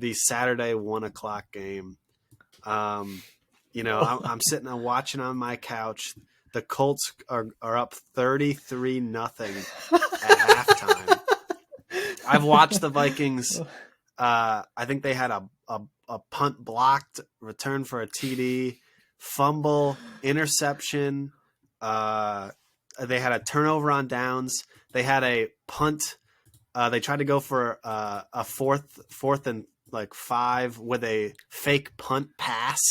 the Saturday 1:00 game. I'm sitting and watching on my couch. The Colts are up 33-0 at halftime. I've watched the Vikings. I think they had a punt blocked, return for a TD, fumble, interception. They had a turnover on downs. They had a punt. They tried to go for a fourth and 5 with a fake punt pass.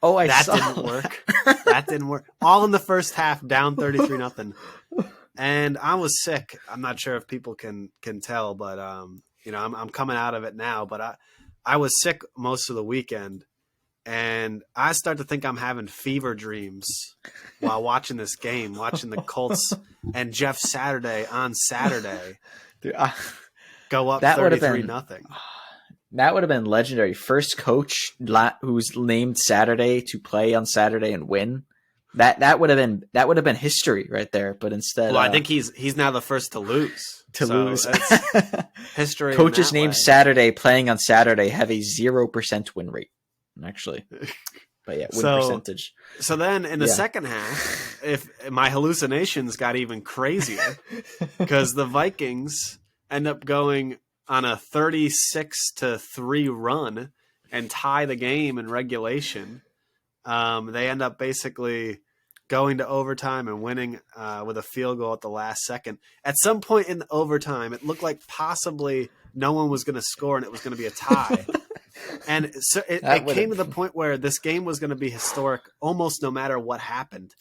Oh, that didn't work. That didn't work. All in the first half, down 33-0. And I was sick. I'm not sure if people can tell, but I'm coming out of it now. But I was sick most of the weekend, and I start to think I'm having fever dreams while watching this game, watching the Colts and Jeff Saturday on Saturday go up 33-0. That would have been legendary. First coach who's named Saturday to play on Saturday and win. That would have been history right there. But instead, I think he's now the first to lose. History. Coaches named Saturday playing on Saturday have a 0% win rate, actually. But yeah, win percentage. So then in the second half, if my hallucinations got even crazier, because the Vikings end up going on a 36-3 run and tie the game in regulation. They end up basically going to overtime and winning with a field goal at the last second. At some point in the overtime, it looked like possibly no one was going to score and it was going to be a tie. And so it came to the point where this game was going to be historic almost no matter what happened.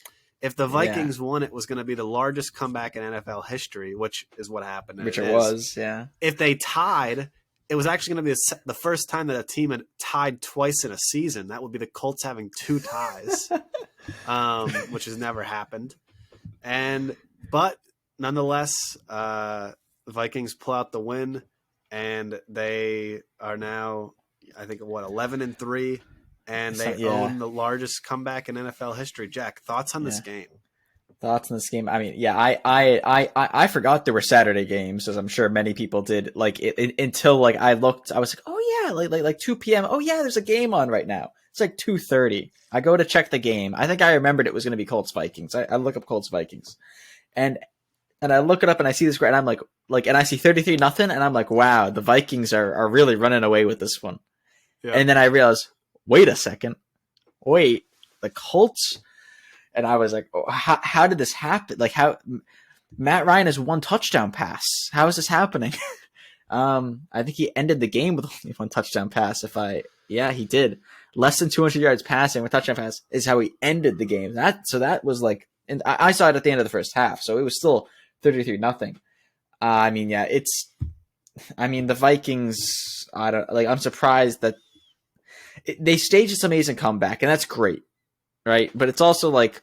If the Vikings won, it was going to be the largest comeback in NFL history, which is what happened. Which it was, yeah. If they tied, it was actually going to be the first time that a team had tied twice in a season. That would be the Colts having 2 ties, which has never happened. But nonetheless, the Vikings pull out the win, and they are now, I think, 11-3. And they own the largest comeback in NFL history. Jack, thoughts on this game? Thoughts on this game? I mean, yeah, I forgot there were Saturday games, as I'm sure many people did. Until I looked, I was like, oh yeah, like 2 p.m. Oh yeah, there's a game on right now. It's like 2:30. I go to check the game. I think I remembered it was going to be Colts Vikings. I look up Colts Vikings, and I look it up and I see this and I'm like, and I see 33-0, and I'm like, wow, the Vikings are really running away with this one. Yeah. And then I realized, wait a second. Wait, the Colts? And I was like, oh, how did this happen? Like, how Matt Ryan has 1 touchdown pass. How is this happening? I think he ended the game with only 1 touchdown pass. He did. Less than 200 yards passing with touchdown pass is how he ended the game. That was like, and I saw it at the end of the first half, so it was still 33-0. The Vikings, I'm surprised that they staged this amazing comeback, and that's great, right? But it's also like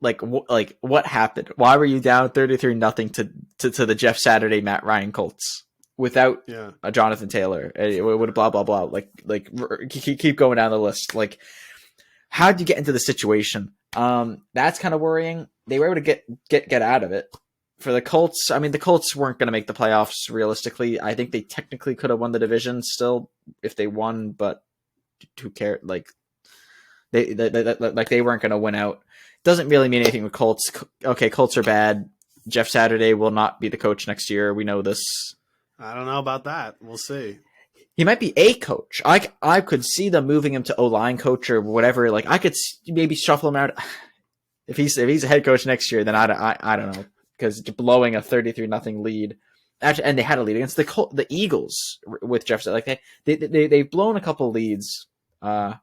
what happened? Why were you down 33-0 to the Jeff Saturday Matt Ryan Colts without a Jonathan Taylor? It would blah blah blah. Keep going down the list. Like, how did you get into the situation? That's kind of worrying. They were able to get out of it. For the Colts, I mean, the Colts weren't going to make the playoffs realistically. I think they technically could have won the division still if they won, but who cares? Like, they weren't going to win out. Doesn't really mean anything with Colts. Okay, Colts are bad. Jeff Saturday will not be the coach next year. We know this. I don't know about that. We'll see. He might be a coach. I could see them moving him to O-line coach or whatever. Like, I could maybe shuffle him out. If he's a head coach next year, then I don't know. Because blowing a 33-0 lead, actually, and they had a lead against the Eagles with Jeff. Like they've blown a couple leads. I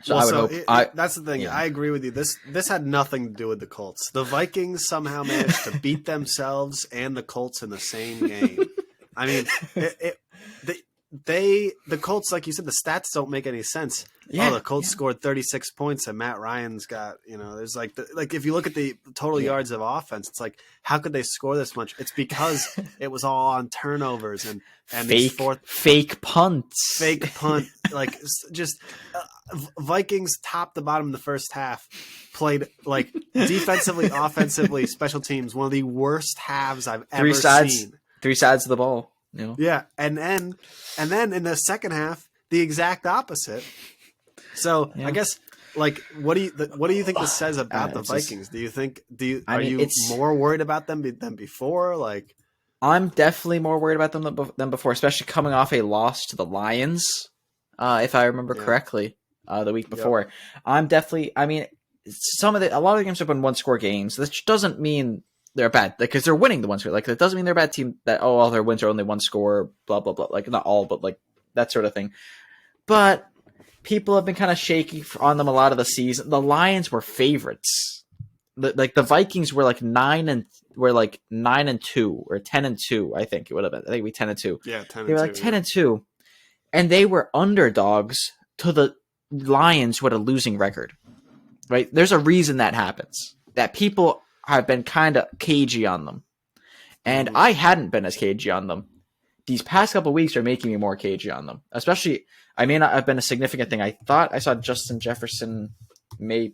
would hope. That's the thing. Yeah. I agree with you. This had nothing to do with the Colts. The Vikings somehow managed to beat themselves and the Colts in the same game. I mean, the Colts, like you said, the stats don't make any sense. Yeah, the Colts scored 36 points and Matt Ryan's got, there's if you look at the total yards of offense, it's like, how could they score this much? It's because it was all on turnovers and fake punts. Fake punt. Vikings top to bottom in the first half played defensively, offensively, special teams, one of the worst halves I've ever seen. 3 sides of the ball. You know? Yeah, and then in the second half, the exact opposite. So Yeah. I guess like what do you think this says about the It's just, Vikings? Do you think I are mean, you more worried about them than before? Like, I'm definitely more worried about them than before, especially coming off a loss to the Lions, if I remember yeah, correctly, the week yep, before. I'm definitely. I mean, a lot of the games have been 1-score games. This doesn't mean they're bad because they're winning the 1-score. Like, that doesn't mean they're a bad team. That all their wins are only 1-score. Blah blah blah. Like, not all, but like that sort of thing. But people have been kind of shaky on them a lot of the season. The Lions were favorites. The Vikings were like 9-2 or 10-2. I think it would have been. I think it'd be 10-2. yeah, 10 They and were 2, like 10-2, and they were underdogs to the Lions who had a losing record. Right? There's a reason that happens. That people have been kind of cagey on them, and Mhm. I hadn't been as cagey on them. These past couple of weeks are making me more cagey on them. Especially, I may not have been a significant thing. I thought I saw Justin Jefferson may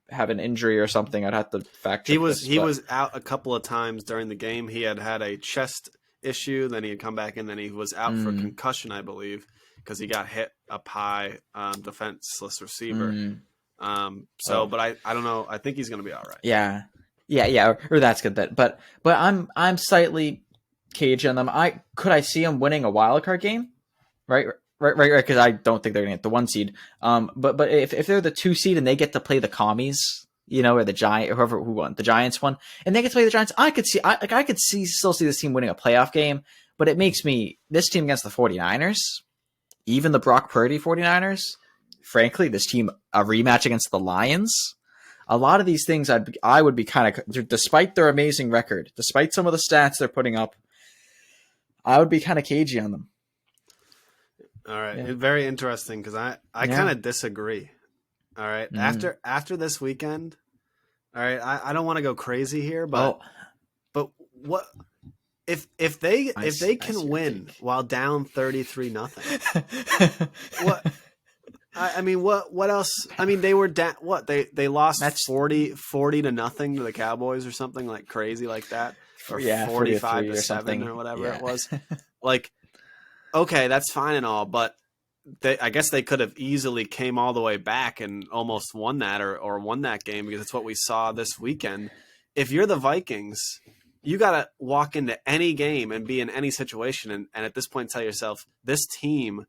have an injury or something. I'd have to fact check this. He was out a couple of times during the game. He had a chest issue, then he had come back in, then he was out for concussion, I believe, because he got hit up high, defenseless receiver. But I don't know. I think he's going to be all right. Yeah. Or that's good. But I'm slightly cagey on them. Could I see them winning a wild card game? Right. Because I don't think they're going to get the 1 seed. But if they're the 2 seed and they get to play the Commies, or the Giant, or who won, the Giants won, and they get to play the Giants, I could still see this team winning a playoff game. But it makes me, this team against the 49ers, even the Brock Purdy 49ers, frankly, this team, a rematch against the Lions, a lot of these things I would be kind of, despite their amazing record, despite some of the stats they're putting up, I would be kind of cagey on them. All right, very interesting because I kind of disagree. All right, after this weekend, all right, I don't want to go crazy here, but what if they can win while down 33-0? What? I mean, what else? I mean, they were down. What they lost 40-0 to the Cowboys or something like crazy like that, or 45-7 or whatever it was. Like, okay, that's fine and all, but I guess they could have easily came all the way back and almost won that or won that game because it's what we saw this weekend. If you're the Vikings, you got to walk into any game and be in any situation and at this point tell yourself, this team,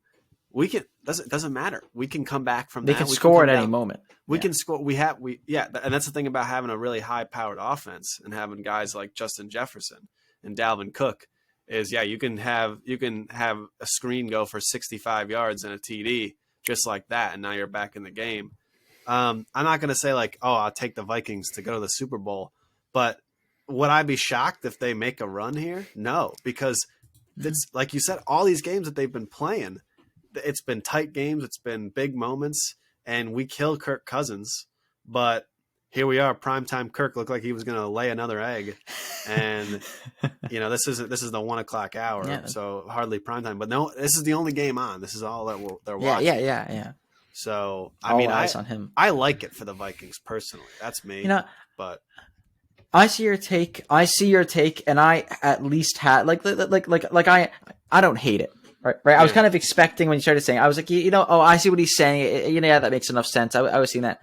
we can doesn't matter. We can come back from that. They can score at any moment. We can score. And that's the thing about having a really high powered offense and having guys like Justin Jefferson and Dalvin Cook is you can have a screen go for 65 yards and a TD just like that, and now you're back in the game. I'm not going to say like, oh, I'll take the Vikings to go to the Super Bowl, but would I be shocked if they make a run here? No, because it's like you said, all these games that they've been playing, it's been tight games, it's been big moments, and we kill Kirk Cousins, but here we are, primetime Kirk looked like he was going to lay another egg, and this is the 1 o'clock hour, so hardly primetime. But no, this is the only game on. This is all that they're watching. Yeah. So eyes on him. I like it for the Vikings personally. That's me. But I see your take. And I at least had I don't hate it. Right. I was kind of expecting when you started saying, I was like, I see what he's saying. That makes enough sense. I was seeing that.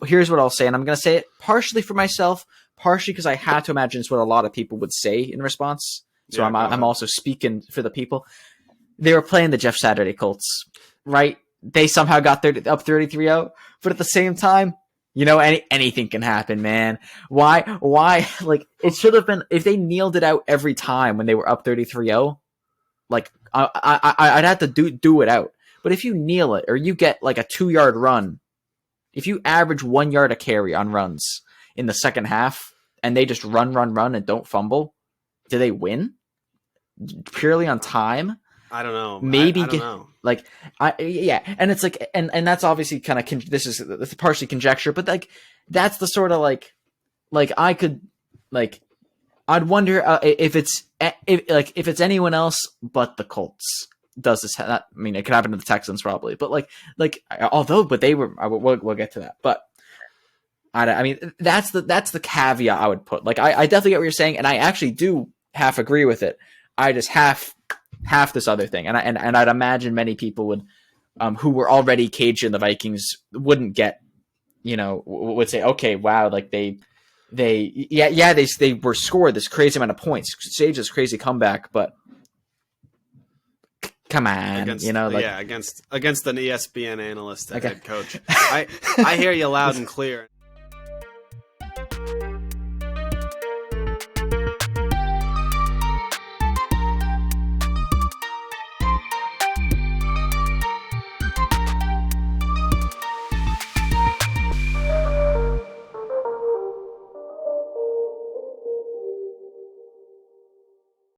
Here's what I'll say, and I'm going to say it partially for myself, partially because I had to imagine it's what a lot of people would say in response. So I'm also speaking for the people. They were playing the Jeff Saturday Colts, right? They somehow got up 33-0, but at the same time, anything can happen, man. Why? Like, it should have been, if they kneeled it out every time when they were up 33-0, like, I'd have to do it out. But if you kneel it or you get like a 2-yard run, if you average 1 yard a carry on runs in the second half and they just run and don't fumble, do they win? Purely on time? I don't know. Maybe I don't know. And it's like, and that's obviously kind of this is partially conjecture, but like that's the sort of like I could like. I'd wonder if it's anyone else but the Colts does this. I mean, it could happen to the Texans probably, but but they were. We'll get to that. But I mean, that's the caveat I would put. Like, I definitely get what you're saying, and I actually do half agree with it. I just half half this other thing. And I'd imagine many people would, who were already caged in the Vikings, wouldn't get, would say, okay, wow, like they were scored this crazy amount of points, staged this crazy comeback, but come on, against against an ESPN analyst and Okay. head coach. I hear you loud and clear.